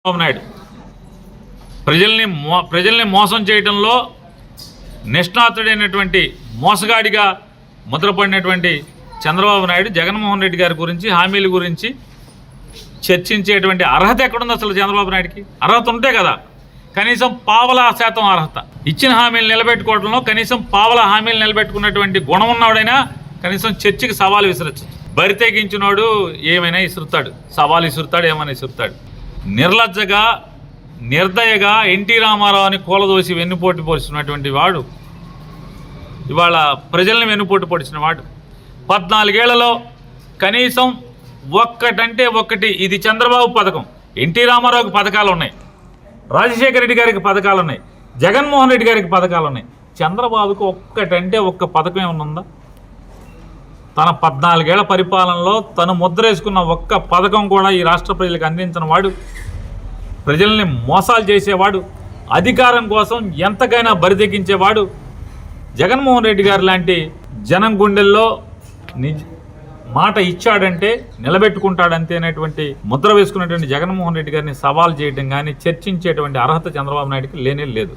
చంద్రబాబు నాయుడు ప్రజల్ని మోసం చేయడంలో నిష్ణాతుడైనటువంటి మోసగాడిగా ముద్రపడినటువంటి చంద్రబాబు నాయుడు జగన్మోహన్ రెడ్డి గారి గురించి హామీల గురించి చర్చించేటువంటి అర్హత ఎక్కడుంది? అసలు చంద్రబాబు నాయుడికి అర్హత ఉంటే కదా కనీసం పావలా శాతం అర్హత. ఇచ్చిన హామీలు నిలబెట్టుకోవడంలో కనీసం పావలా హామీలు నిలబెట్టుకున్నటువంటి గుణం ఉన్నవాడైనా కనీసం చర్చకి సవాలు విసరచ్చు. బరితెగించినోడు ఏమైనా ఇసురుతాడు, సవాలు ఇసురుతాడు, ఏమైనా ఇసురుతాడు. నిర్లజ్జగా నిర్దయగా ఎన్టీ రామారావుని కూలదోసి వెన్నుపోటు పొడిచినటువంటి వాడు ఇవాళ ప్రజల్ని వెన్నుపోటు పొడిచిన వాడు. 14 ఏళ్లలో కనీసం ఒక్కటంటే ఒక్కటి ఇది చంద్రబాబు పథకం. ఎన్టీ రామారావుకి పథకాలు ఉన్నాయి, రాజశేఖర రెడ్డి గారికి పథకాలు ఉన్నాయి, జగన్మోహన్ రెడ్డి గారికి పథకాలు ఉన్నాయి. చంద్రబాబుకి ఒక్కటంటే ఒక్క పథకం ఏమన్నా ఉందా? తన 14 ఏళ్ల పరిపాలనలో తను ముద్రేసుకున్న ఒక్క పథకం కూడా ఈ రాష్ట్ర ప్రజలకు అందించిన వాడు, ప్రజల్ని మోసాలు చేసేవాడు, అధికారం కోసం ఎంతకైనా బరితెగించేవాడు. జగన్మోహన్ రెడ్డి గారు లాంటి జనం గుండెల్లో మాట ఇచ్చాడంటే నిలబెట్టుకుంటాడంతే అనేటువంటి ముద్ర వేసుకున్నటువంటి జగన్మోహన్ రెడ్డి గారిని సవాల్ చేయడం కానీ చర్చించేటువంటి అర్హత చంద్రబాబు నాయుడికి లేనే లేదు.